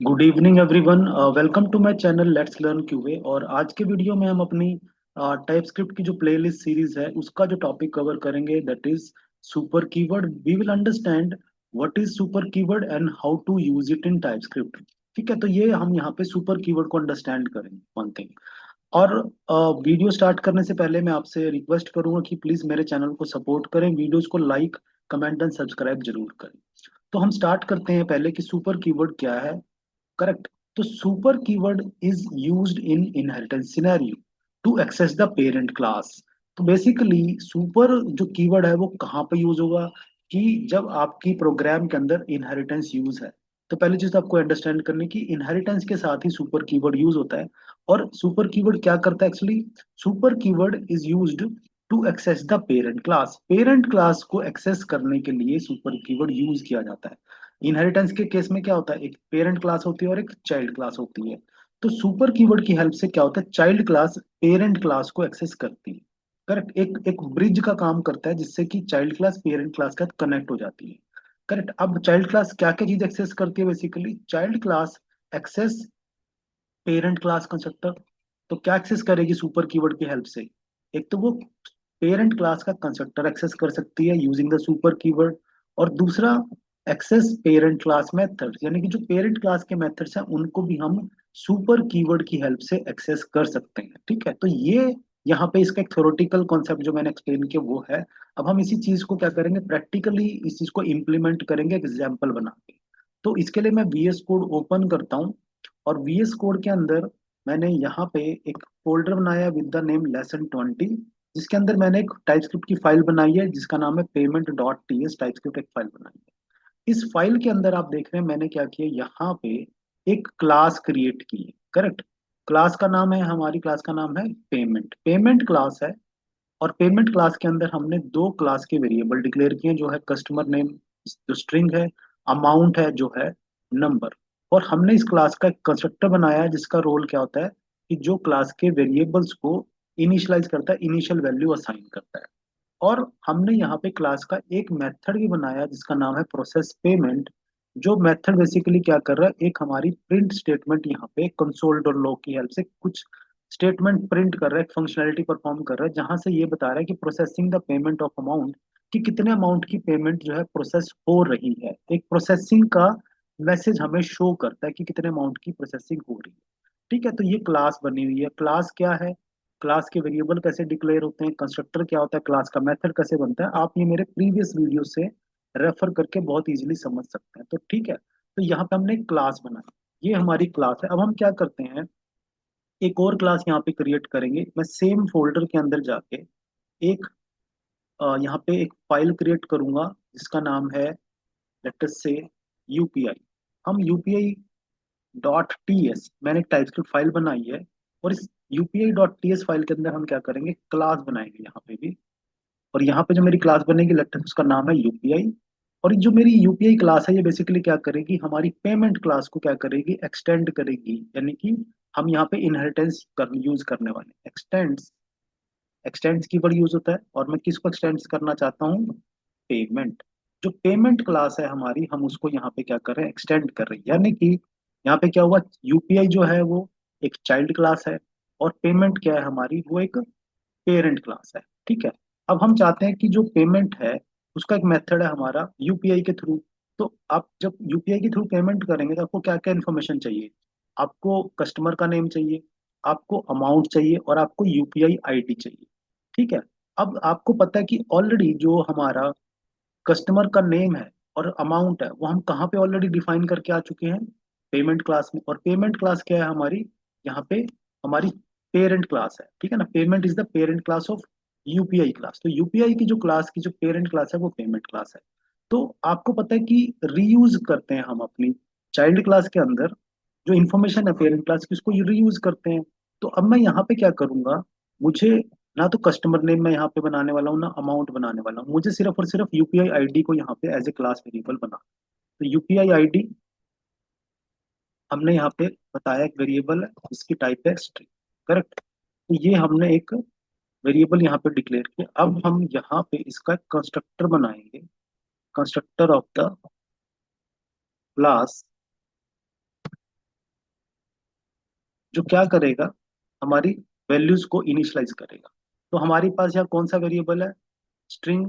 Good evening everyone. Welcome to my channel let's learn QA. और आज के video में हम अपनी टाइप स्क्रिप्ट की जो प्लेलिस्ट सीरीज है उसका जो टॉपिक कवर करेंगे that is super keyword. We will understand what is super keyword and how to use it in TypeScript. ठीक है, तो ये हम यहाँ पे सुपर कीवर्ड को अंडरस्टैंड करेंगे वन थिंग। और वीडियो स्टार्ट करने से पहले मैं आपसे रिक्वेस्ट करूंगा कि प्लीज मेरे चैनल को सपोर्ट करें, वीडियोस को लाइक कमेंट एंड सब्सक्राइब जरूर करें। तो हम स्टार्ट करते हैं पहले कि सुपर कीवर्ड क्या है। करेक्ट। तो super keyword is used in inheritance scenario to access the parent class. तो बेसिकली सुपर जो कीवर्ड है वो कहाँ पे यूज होगा कि जब आपकी प्रोग्राम के अंदर इनहेरिटेंस यूज है। तो पहली चीज तो आपको अंडरस्टैंड करनी कि इनहेरिटेंस के साथ ही सुपर कीवर्ड यूज होता है। और सुपर कीवर्ड क्या करता है actually? Super keyword is used to access the parent class. Parent class को एक्सेस करने के लिए सुपर कीवर्ड यूज किया जाता है। इनहेरिटेंस के केस में क्या होता है, एक पेरेंट क्लास होती है और एक चाइल्ड क्लास होती है। तो सुपर कीवर्ड की हेल्प से क्या होता है, चाइल्ड क्लास पेरेंट क्लास को एक्सेस करती है। करेक्ट, एक एक ब्रिज का काम करता है जिससे कि चाइल्ड क्लास पेरेंट क्लास के साथ कनेक्ट हो जाती है। करेक्ट। अब चाइल्ड क्लास क्या क्या चीज एक्सेस करती है? Basically child class access parent class constructor. तो क्या एक्सेस करेगी सुपर कीवर्ड की हेल्प से? एक तो वो पेरेंट क्लास का कंस्ट्रक्टर एक्सेस कर सकती है यूजिंग द सुपर कीवर्ड। और दूसरा, एक्सेस पेरेंट क्लास मेथड्स, यानी कि जो पेरेंट क्लास के मेथड्स हैं उनको भी हम सुपर कीवर्ड की हेल्प से एक्सेस कर सकते हैं। ठीक है, तो ये यहाँ पे इसका एक थ्योरेटिकल कॉन्सेप्ट जो मैंने एक्सप्लेन किया वो है। अब हम इसी चीज को क्या करेंगे, प्रैक्टिकली इस चीज को इम्प्लीमेंट करेंगे एग्जाम्पल बना के। तो इसके लिए मैं VS कोड ओपन करता हूँ। और VS कोड के अंदर मैंने यहाँ पे एक फोल्डर बनाया विद द नेम लेसन 20, जिसके अंदर मैंने एक टाइपस्क्रिप्ट की फाइल बनाई है जिसका नाम है payment.ts। टाइपस्क्रिप्ट एक फाइल बनाई है। इस फाइल के अंदर आप देख रहे हैं मैंने क्या किया, यहाँ पे एक क्लास क्रिएट की है। करेक्ट। क्लास का नाम है, हमारी क्लास का नाम है पेमेंट। पेमेंट क्लास है। और पेमेंट क्लास के अंदर हमने दो क्लास के वेरिएबल डिक्लेयर किए हैं, जो है कस्टमर नेम जो स्ट्रिंग है, अमाउंट है जो है नंबर। और हमने इस क्लास का एक कंस्ट्रक्टर बनाया है जिसका रोल क्या होता है कि जो क्लास के वेरिएबल्स को इनिशियलाइज करता है, इनिशियल वैल्यू असाइन करता है। और हमने यहाँ पे क्लास का एक मेथड भी बनाया जिसका नाम है प्रोसेस पेमेंट। जो मेथड बेसिकली क्या कर रहा है, एक हमारी प्रिंट स्टेटमेंट यहाँ पे कंसोल डॉट लॉग की हेल्प से कुछ स्टेटमेंट प्रिंट कर रहा है, एक फंक्शनैलिटी परफॉर्म कर रहा है जहां से ये बता रहा है कि processing the payment of amount, कि कितने अमाउंट की पेमेंट जो है प्रोसेस हो रही है। एक प्रोसेसिंग का मैसेज हमें शो करता है कि कितने अमाउंट की प्रोसेसिंग हो रही है। ठीक है, तो ये क्लास बनी हुई है। क्लास क्या है, क्लास के वेरिएबल कैसे डिक्लेयर होते हैं, कंस्ट्रक्टर क्या होता है, क्लास का मेथड कैसे बनता है, आप ये मेरे प्रीवियस वीडियो से रेफर करके बहुत इजीली समझ सकते हैं। तो ठीक है, तो यहाँ पे हमने एक क्लास बनाई, ये हमारी क्लास है। अब हम क्या करते हैं, एक और क्लास यहाँ पे क्रिएट करेंगे। मैं सेम फोल्डर के अंदर जाके एक यहाँ पे एक फाइल क्रिएट करूंगा जिसका नाम है लेट अस से यूपीआई। हम UPI.TS, मैंने एक टाइपस्क्रिप्ट फाइल बनाई है। और इस UPI.TS फाइल के अंदर हम क्या करेंगे, क्लास बनाएंगे यहाँ पे भी। और यहाँ पे जो मेरी क्लास बनेगी लेट अस उसका नाम है यूपीआई। और जो मेरी यूपीआई क्लास है ये बेसिकली क्या करेगी, हमारी पेमेंट क्लास को क्या करेगी, एक्सटेंड करेगी। यानी कि हम यहाँ पे इनहेरिटेंस कर यूज करने वाले एक्सटेंड्स। एक्सटेंड्स कीवर्ड यूज होता है और मैं किसको एक्सटेंड करना चाहता हूँ, पेमेंट। जो पेमेंट क्लास है हमारी, हम उसको यहाँ पे क्या कर रहे हैं, एक्सटेंड कर रहे हैं। यानी कि यहाँ पे क्या हुआ, यूपीआई जो है वो एक चाइल्ड क्लास है और पेमेंट क्या है हमारी, वो एक पेरेंट क्लास है। ठीक है। अब हम चाहते हैं कि जो पेमेंट है उसका एक मेथड है हमारा यूपीआई के थ्रू। तो आप जब यूपीआई के थ्रू पेमेंट करेंगे तो आपको क्या क्या इन्फॉर्मेशन चाहिए, आपको कस्टमर का नेम चाहिए, आपको अमाउंट चाहिए और आपको यूपीआई आईडी चाहिए। ठीक है। अब आपको पता है कि ऑलरेडी जो हमारा कस्टमर का नेम है और अमाउंट है वो हम कहाँ पे ऑलरेडी डिफाइन करके आ चुके हैं, पेमेंट क्लास में। और पेमेंट क्लास क्या है हमारी, यहाँ पे हमारी पेरेंट क्लास है। ठीक है ना, payment is the parent class of UPI class. तो यूपीआई की जो क्लास की जो पेरेंट क्लास है वो पेमेंट क्लास है। तो आपको पता है कि रीयूज करते हैं हम अपनी चाइल्ड क्लास के अंदर जो इन्फॉर्मेशन है पेरेंट क्लास की, उसको रीयूज करते हैं। तो अब मैं यहाँ पे क्या करूंगा, मुझे ना तो कस्टमर नेम मैं यहाँ पे बनाने वाला हूँ ना अमाउंट बनाने वाला हूँ, मुझे सिर्फ और सिर्फ यूपीआई आईडी को यहाँ पे एज ए क्लास वेरिएबल बना। तो यूपीआई आईडी हमने यहाँ पे बताया एक वेरिएबल है जिसकी टाइप है स्ट्रिंग। करेक्ट। तो ये हमने एक वेरिएबल यहाँ पे डिक्लेयर किया। अब हम यहाँ पे इसका कंस्ट्रक्टर बनाएंगे, कंस्ट्रक्टर ऑफ द क्लास जो क्या करेगा, हमारी वैल्यूज को इनिशियलाइज करेगा। तो हमारे पास यहाँ कौन सा वेरिएबल है, string,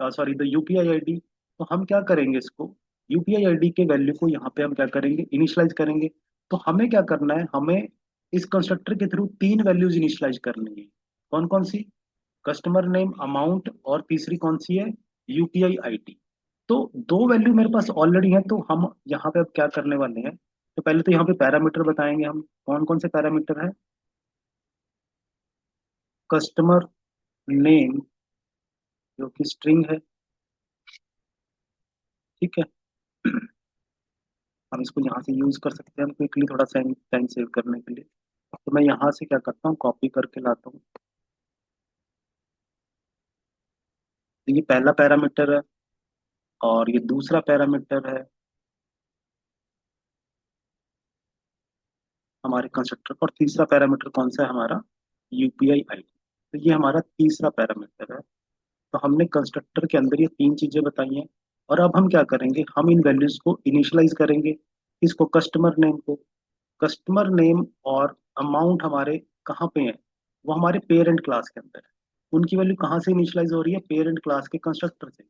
sorry the UPI ID. तो हम क्या करेंगे, इसको यूपीआई आईडी के वैल्यू को यहाँ पे हम क्या करेंगे, इनिशियलाइज करेंगे। तो हमें क्या करना है, हमें इस कंस्ट्रक्टर के थ्रू तीन वैल्यूज इनिशियलाइज करनी है। कौन कौन सी, कस्टमर नेम, अमाउंट, और तीसरी कौन सी है, यूपीआई आईडी। तो दो वैल्यू मेरे पास ऑलरेडी है, तो हम यहाँ पे अब क्या करने वाले हैं, तो पहले तो यहाँ पे पैरामीटर बताएंगे हम। कौन कौन से पैरामीटर है, कस्टमर नेम जो कि स्ट्रिंग है, ठीक है। हम इसको यहाँ से यूज कर सकते हैं हम क्विकली, थोड़ा टाइम सेव करने के लिए। तो मैं यहाँ से क्या करता हूँ, कॉपी करके लाता हूँ। तो ये पहला पैरामीटर है, और ये दूसरा पैरामीटर है हमारे कंस्ट्रक्टर का, और तीसरा पैरामीटर कौन सा है हमारा, यूपीआई आईडी। तो ये हमारा तीसरा पैरामीटर है। तो हमने कंस्ट्रक्टर के अंदर ये तीन चीजें बताई हैं। और अब हम क्या करेंगे, हम इन वैल्यूज को इनिशियलाइज करेंगे। इसको, कस्टमर नेम को, कस्टमर नेम और अमाउंट हमारे कहाँ पे हैं, वो हमारे पेरेंट क्लास के अंदर है। उनकी वैल्यू कहाँ से इनिशियलाइज हो रही है, पेरेंट क्लास के कंस्ट्रक्टर से।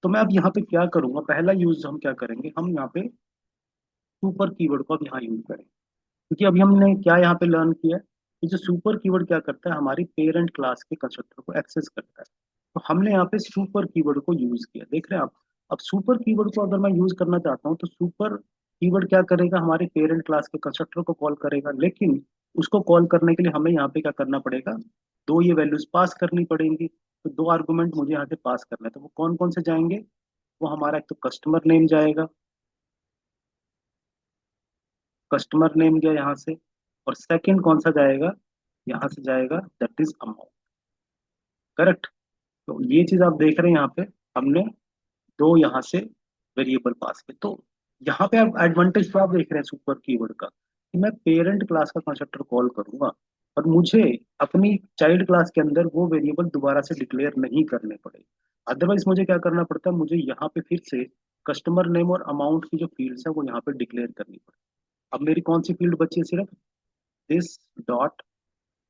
तो मैं अब यहाँ पे क्या करूंगा, पहला यूज हम क्या करेंगे, हम यहाँ पे सुपर कीवर्ड को अब यहाँ यूज करेंगे। क्योंकि अभी हमने क्या यहाँ पे लर्न किया है कि जो सुपर कीवर्ड क्या करता है, हमारी पेरेंट क्लास के कंस्ट्रक्टर को एक्सेस करता है। तो हमने यहाँ पे सुपर कीवर्ड को यूज किया, देख रहे हैं आप। अब सुपर कीवर्ड को अगर मैं यूज करना चाहता हूँ, तो सुपर कीवर्ड क्या करेगा, हमारे पेरेंट क्लास के कंस्ट्रक्टर को कॉल करेगा। लेकिन उसको कॉल करने के लिए हमें यहाँ पे क्या करना पड़ेगा, दो ये वैल्यूज पास करनी पड़ेंगी। तो दो आर्गुमेंट मुझे यहाँ से पास करना है, तो वो कौन कौन से जाएंगे, वो हमारा एक तो कस्टमर नेम जाएगा, कस्टमर नेम गया यहाँ से। और सेकंड कौन सा जाएगा, यहाँ से जाएगा दैट इज अमाउंट, करेक्ट। तो ये चीज आप देख रहे हैं यहाँ पे, हमने दो यहाँ से वेरिएबल पास किए। तो यहाँ पे आप एडवांटेज तो आप देख रहे हैं सुपर कीवर्ड का, कि मैं पेरेंट क्लास का कंस्ट्रक्टर कॉल करूंगा और मुझे अपनी चाइल्ड क्लास के अंदर वो वेरिएबल दोबारा से डिक्लेयर नहीं करने पड़े। अदरवाइज मुझे क्या करना पड़ता है, मुझे यहाँ पे फिर से कस्टमर नेम और अमाउंट की जो फील्ड्स है वो यहाँ पे डिक्लेयर करनी पड़े। अब मेरी कौन सी फील्ड बची है, सिर्फ दिस डॉट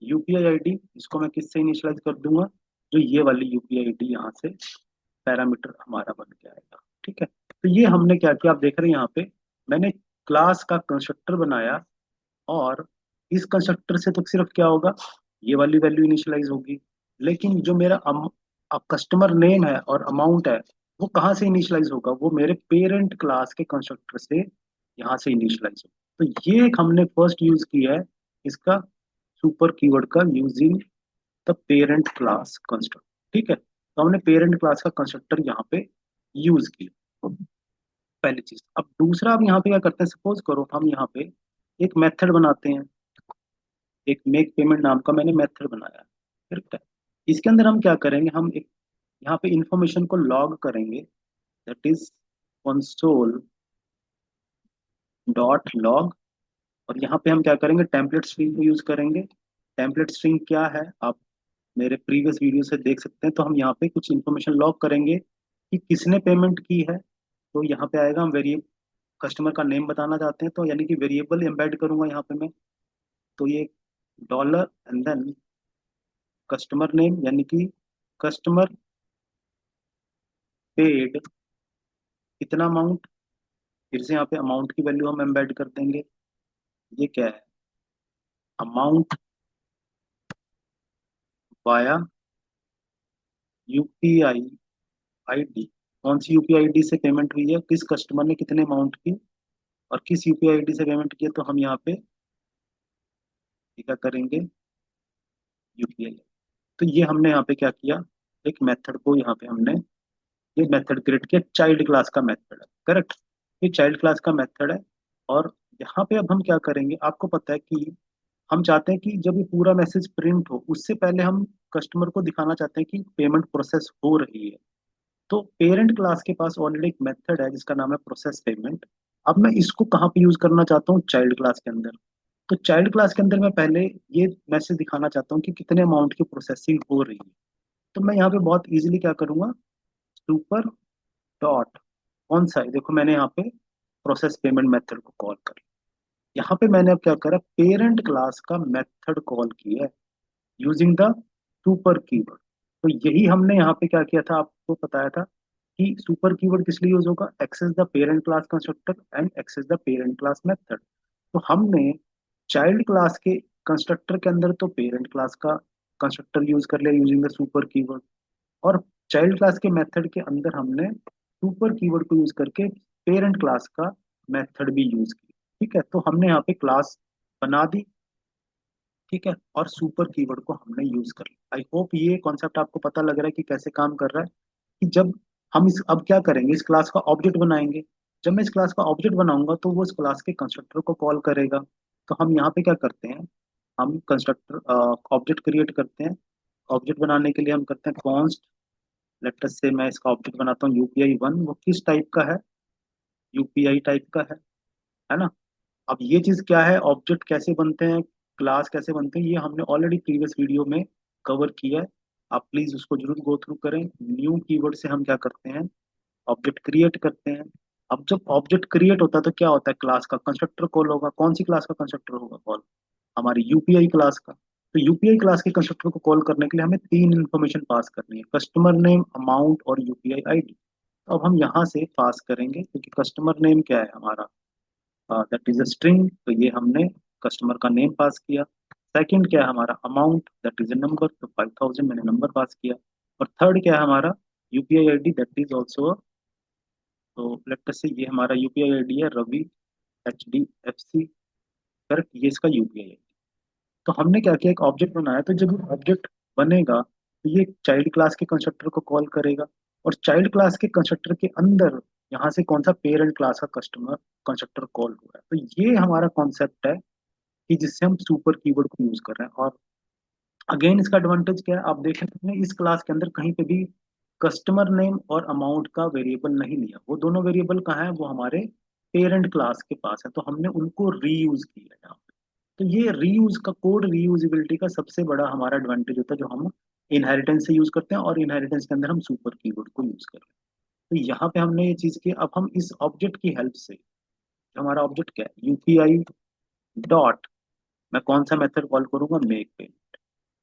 यूपीआई आईडी। इसको मैं किससे इनिशियलाइज कर दूंगा, जो ये वाली यूपीआई आईडी यहाँ से पैरामीटर हमारा बन के आएगा, ठीक है। तो ये हमने क्या किया, आप देख रहे हैं यहाँ पे, मैंने क्लास का कंस्ट्रक्टर बनाया, और इस कंस्ट्रक्टर से तो सिर्फ क्या होगा, ये वाली वैल्यू इनिशियलाइज होगी। लेकिन जो मेरा कस्टमर नेम है और अमाउंट है, वो कहाँ से इनिशियलाइज होगा, वो मेरे पेरेंट क्लास के कंस्ट्रक्टर से यहाँ से इनिशियलाइज होगा। तो ये एक हमने फर्स्ट यूज किया है इसका, सुपर कीवर्ड का, using the parent class constructor, ठीक है। तो हमने पेरेंट क्लास का कंस्ट्रक्टर यहाँ पे यूज किया, पहली चीज। अब दूसरा, अब यहाँ पे क्या करते हैं, सपोज करो हम यहाँ पे एक मेथड बनाते हैं, एक मेक पेमेंट नाम का मैंने मेथड बनाया, करेक्ट है। इसके अंदर हम क्या करेंगे, हम एक यहाँ पे इंफॉर्मेशन को लॉग करेंगे, that is console dot log. और यहाँ पे हम क्या करेंगे, टेम्पलेट स्ट्रिंग को यूज करेंगे। टेम्पलेट स्ट्रिंग क्या है, आप मेरे प्रीवियस वीडियो से देख सकते हैं। तो हम यहाँ पे कुछ इन्फॉर्मेशन लॉग करेंगे कि किसने पेमेंट की है। तो यहाँ पे आएगा, हम वेरिएबल कस्टमर का नेम बताना चाहते हैं, तो यानी कि वेरिएबल एम्बेड करूंगा यहाँ पे मैं। तो ये dollar and then customer name, यानी कि कस्टमर पेड कितना अमाउंट। फिर से यहाँ पे अमाउंट की वैल्यू हम एम्बेड कर देंगे। ये क्या है, अमाउंट वाया यूपीआई आईडी। कौन सी यूपीआई आईडी से पेमेंट हुई है, किस कस्टमर ने कितने अमाउंट की, और किस यूपीआई आईडी से पेमेंट किया। तो हम यहाँ पे ये क्या करेंगे, यूपीआई। तो ये हमने यहाँ पे क्या किया, एक मेथड को यहाँ पे हमने ये मेथड क्रिएट किया, चाइल्ड क्लास का मेथड है, करेक्ट। ये चाइल्ड क्लास का मेथड है। और यहाँ पे अब हम क्या करेंगे, आपको पता है कि हम चाहते हैं कि जब ये पूरा मैसेज प्रिंट हो, उससे पहले हम कस्टमर को दिखाना चाहते हैं कि पेमेंट प्रोसेस हो रही है। तो पेरेंट क्लास के पास ऑलरेडी एक मेथड है जिसका नाम है प्रोसेस पेमेंट। अब मैं इसको कहाँ पे यूज करना चाहता हूँ, चाइल्ड क्लास के अंदर। तो चाइल्ड क्लास के अंदर मैं पहले ये मैसेज दिखाना चाहता हूँ कि कितने अमाउंट की प्रोसेसिंग हो रही है। तो मैं यहाँ पे बहुत इजीली क्या करूंगा, सुपर डॉट कौन सा है, देखो मैंने यहाँ पे प्रोसेस पेमेंट मेथड को कॉल कर लिया। यहाँ पे मैंने अब क्या करा, पेरेंट क्लास का मेथड कॉल किया है यूजिंग द सुपर कीवर्ड। तो यही हमने यहाँ पे क्या किया था, आपको बताया था कि सुपर कीवर्ड किस लिए यूज होगा, access the parent class constructor and access the parent class method. तो हमने चाइल्ड क्लास के कंस्ट्रक्टर के अंदर तो पेरेंट क्लास का कंस्ट्रक्टर यूज कर लिया यूजिंग द सुपर कीवर्ड, और चाइल्ड क्लास के मेथड के अंदर हमने सुपर कीवर्ड को यूज करके पेरेंट क्लास का मेथड भी यूज किया। ठीक है, तो हमने यहाँ पे क्लास बना दी। ठीक है, और सुपर कीवर्ड को हमने यूज कर लिया। आई होप ये कॉन्सेप्ट आपको पता लग रहा है कि कैसे काम कर रहा है। कि जब हम इस अब क्या करेंगे, इस क्लास का ऑब्जेक्ट बनाएंगे। जब मैं इस क्लास का ऑब्जेक्ट बनाऊंगा तो वो इस क्लास के कंस्ट्रक्टर को कॉल करेगा। तो हम यहाँ पे क्या करते हैं, हम कंस्ट्रक्टर ऑब्जेक्ट क्रिएट करते हैं। ऑब्जेक्ट बनाने के लिए हम करते हैं कॉन्स्ट, लेट अस से मैं इसका ऑब्जेक्ट बनाता हूँ यूपीआई 1। वो किस टाइप का है, यूपीआई टाइप का है ना। अब ये चीज क्या है, ऑब्जेक्ट कैसे बनते हैं, क्लास कैसे बनते हैं, ये हमने ऑलरेडी प्रीवियस वीडियो में कवर किया है। आप प्लीज उसको जरूर गो थ्रू करें। न्यू कीवर्ड से हम क्या करते हैं, ऑब्जेक्ट क्रिएट करते हैं। अब जब ऑब्जेक्ट क्रिएट होता है तो क्या होता है, क्लास का कंस्ट्रक्टर कॉल होगा। कौन सी क्लास का कंस्ट्रक्टर होगा कॉल, हमारी यूपीआई क्लास का। तो यूपीआई क्लास के कंस्ट्रक्टर को कॉल करने के लिए हमें तीन इन्फॉर्मेशन पास करनी है, कस्टमर नेम, अमाउंट और यूपीआई आईडी। तो अब हम यहाँ से पास करेंगे, क्योंकि कस्टमर नेम क्या है हमारा, दैट इज अ स्ट्रिंग, तो ये हमने कस्टमर का नेम पास किया। सेकंड क्या है हमारा, amount, that is a number, तो 5000 मैंने नंबर पास किया। और थर्ड क्या है हमारा, UPI ID, that is also, तो लेट अस से ये हमारा यूपीआई आईडी है रवि HDFC, करेक्ट, ये इसका यूपीआई आईडी। तो हमने क्या किया, एक ऑब्जेक्ट बनाया। तो जब ऑब्जेक्ट बनेगा तो ये चाइल्ड क्लास के कंस्ट्रक्टर को कॉल करेगा, और चाइल्ड क्लास के कंस्ट्रक्टर के अंदर यहाँ से कौन सा पेरेंट क्लास का कस्टमर कंस्ट्रक्टर कॉल हुआ है। तो ये हमारा कॉन्सेप्ट है कि जिससे हम सुपर कीवर्ड को यूज कर रहे हैं। और अगेन इसका एडवांटेज क्या है, आप देख सकते हैं इस क्लास के अंदर कहीं पे भी कस्टमर नेम और अमाउंट का वेरिएबल नहीं लिया। वो दोनों वेरिएबल कहाँ है, वो हमारे पेरेंट क्लास के पास है, तो हमने उनको रीयूज किया है यहाँ पे। तो ये रीयूज का, कोड रीयूजेबिलिटी का सबसे बड़ा हमारा एडवांटेज होता है, जो हम इनहेरिटेंस से यूज करते हैं, और इनहेरिटेंस के अंदर हम सुपर कीवर्ड को यूज कर रहे हैं। तो यहाँ पे हमने ये चीज की। अब हम इस ऑब्जेक्ट की हेल्प से, जो हमारा ऑब्जेक्ट क्या है, यूपीआई डॉट, मैं कौन सा मेथड कॉल करूंगा, मेक पे।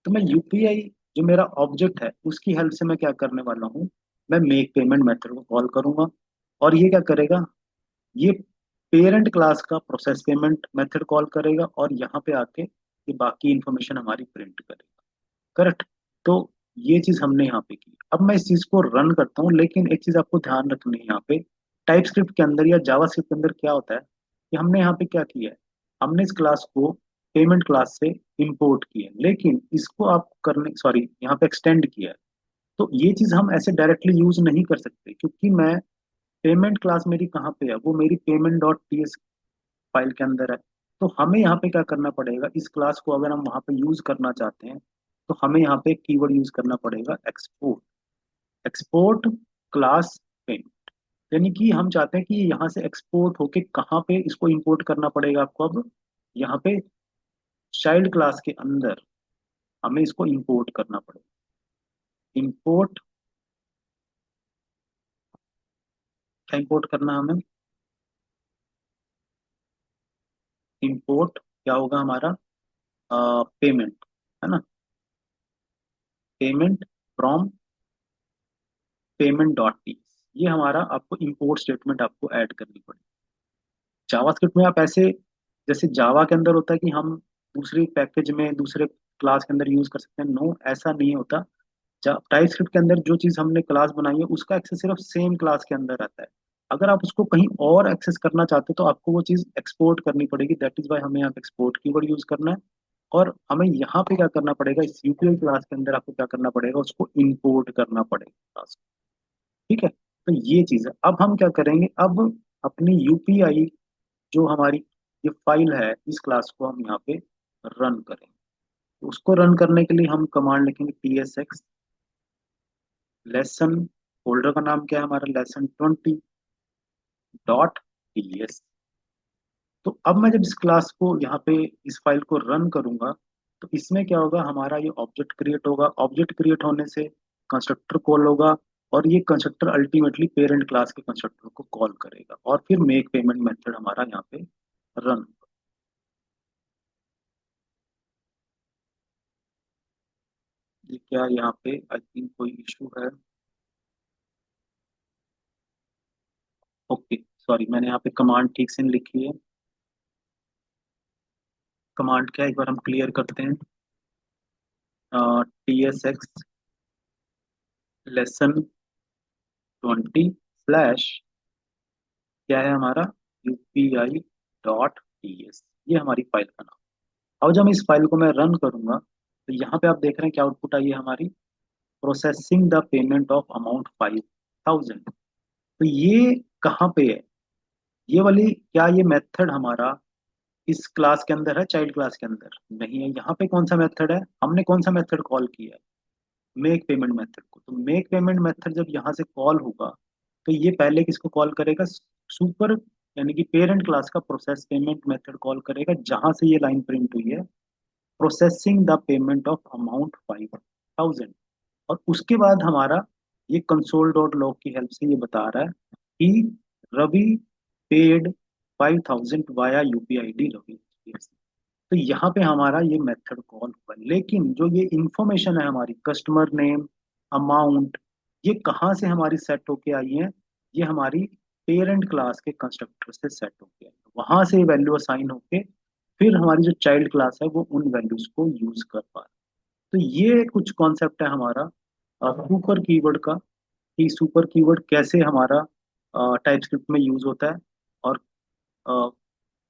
तो मैं यूपीआई, जो मेरा ऑब्जेक्ट है, उसकी हेल्प से मैं क्या करने वाला हूँ, मैं मेक पेमेंट मेथड को कॉल करूंगा। और ये क्या करेगा, ये पेरेंट क्लास का प्रोसेस पेमेंट मेथड कॉल करेगा, और यहाँ पे आके ये बाकी इंफॉर्मेशन हमारी प्रिंट करेगा। करेक्ट। तो ये चीज हमने यहाँ पे की। अब मैं इस चीज को रन करता हूँ, लेकिन एक चीज आपको ध्यान रखनी है यहाँ पे, टाइप स्क्रिप्ट के अंदर या जावा स्क्रिप्ट के अंदर क्या होता है कि हमने यहाँ पे क्या किया है, हमने इस क्लास को पेमेंट क्लास से इंपोर्ट किया है, लेकिन इसको आप करने, सॉरी, यहाँ पे एक्सटेंड किया है। तो ये चीज हम ऐसे डायरेक्टली यूज नहीं कर सकते, क्योंकि मैं पेमेंट क्लास मेरी कहाँ पे है, वो मेरी पेमेंट डॉट टीएस फाइल के अंदर है। तो हमें यहाँ पे क्या करना पड़ेगा, इस क्लास को अगर हम वहाँ पे यूज करना चाहते हैं, तो हमें यहाँ पे एक कीवर्ड यूज करना पड़ेगा, एक्सपोर्ट। एक्सपोर्ट क्लास पेमेंट, यानी कि हम चाहते हैं कि ये यहाँ से एक्सपोर्ट होके कहाँ पे इसको इंपोर्ट करना पड़ेगा आपको, अब यहाँ पे चाइल्ड क्लास के अंदर हमें इसको इंपोर्ट करना पड़ेगा। इंपोर्ट, क्या इंपोर्ट करना हमें, इंपोर्ट क्या होगा हमारा, पेमेंट, है ना, payment from payment dot T, ये हमारा आपको इंपोर्ट स्टेटमेंट आपको ऐड करनी पड़ेगी। जावास्क्रिप्ट में आप ऐसे, जैसे जावा के अंदर होता है कि हम दूसरे पैकेज में दूसरे क्लास के अंदर यूज कर सकते हैं, नो ऐसा नहीं होता। टाइप स्क्रिप्ट के अंदर जो चीज हमने क्लास बनाई है उसका एक्सेस सिर्फ सेम क्लास के अंदर रहता है। अगर आप उसको कहीं और एक्सेस करना चाहते हो तो आपको वो चीज एक्सपोर्ट करनी पड़ेगी, दैट इज वाई हमें यहाँ पे एक्सपोर्ट कीवर्ड यूज करना है। और हमें यहाँ पे क्या करना पड़ेगा, इस यूपीआई क्लास के अंदर आपको क्या करना पड़ेगा, उसको इंपोर्ट करना पड़ेगा क्लास। ठीक है, तो ये चीज है। अब हम क्या करेंगे, अब अपनी यूपीआई जो हमारी ये फाइल है, इस क्लास को हम यहाँ पे रन करेंगे। तो उसको रन करने के लिए हम कमांड लिखेंगे tsx लेसन, फोल्डर का नाम क्या है हमारा, lesson20.ts। तो अब मैं जब इस क्लास को यहाँ पे, इस फाइल को रन करूंगा, तो इसमें क्या होगा, हमारा ये ऑब्जेक्ट क्रिएट होगा। ऑब्जेक्ट क्रिएट होने से कंस्ट्रक्टर कॉल होगा, और ये कंस्ट्रक्टर अल्टीमेटली पेरेंट क्लास के कंस्ट्रक्टर को कॉल करेगा, और फिर मेक पेमेंट मेथड हमारा यहाँ पे रन। ये क्या यहाँ पे आई थिंक कोई इशू है। ओके सॉरी, मैंने यहाँ पे कमांड ठीक से नहीं लिखी है। कमांड क्या है, एक बार हम क्लियर करते हैं। TSX lesson 20 क्या है हमारा, UPI.ts, ये हमारी फाइल का नाम। अब जब इस फाइल को मैं रन करूंगा तो यहाँ पे आप देख रहे हैं क्या आउटपुट आई है हमारी, processing the payment of amount 5,000। तो ये कहाँ पे है, ये वाली, क्या ये मेथड हमारा इस क्लास के अंदर है, चाइल्ड क्लास के अंदर नहीं है। यहाँ पे कौन सा मेथड है, हमने कौन सा मेथड कॉल किया है, मेक पेमेंट मेथड को। तो मेक पेमेंट मेथड जब यहाँ से कॉल होगा तो ये पहले किसको कॉल करेगा, सुपर यानी कि पेरेंट क्लास का प्रोसेस पेमेंट मेथड कॉल करेगा, जहां से ये लाइन प्रिंट हुई है, processing the payment of amount 5,000। और उसके बाद हमारा ये कंसोल डॉट लॉग की हेल्प से ये बता रहा है कि Ravi paid 5,000 via UPI ID Ravi. तो यहाँ पे हमारा ये मेथड कॉल हुआ, लेकिन जो ये इंफॉर्मेशन है हमारी, कस्टमर नेम, अमाउंट, ये कहाँ से हमारी सेट होके आई है, ये हमारी पेरेंट क्लास के कंस्ट्रक्टर से सेट होके आई है। वहां से वैल्यू असाइन होके फिर हमारी जो चाइल्ड क्लास है वो उन वैल्यूज को यूज कर पा रहा है। तो ये कुछ कॉन्सेप्ट है हमारा सुपर कीवर्ड का, कि सुपर कीवर्ड कैसे हमारा टाइप स्क्रिप्ट में यूज होता है, और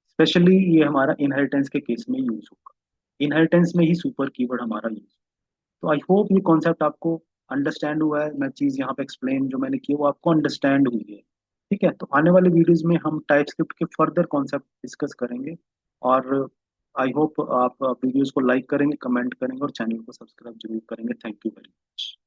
स्पेशली ये हमारा इनहेरिटेंस के केस में यूज होगा। इनहेरिटेंस में ही सुपर कीवर्ड हमारा यूज। तो आई होप ये कॉन्सेप्ट आपको अंडरस्टैंड हुआ है, मैं चीज़ यहाँ पे एक्सप्लेन जो मैंने की है वो आपको अंडरस्टैंड हुई है। ठीक है, तो आने वाले वीडियोस में हम टाइप स्क्रिप्ट के फर्दर कॉन्सेप्ट डिस्कस करेंगे। और आई होप आप वीडियोस को लाइक करेंगे, कमेंट करेंगे और चैनल को सब्सक्राइब जरूर करेंगे। Thank you very much.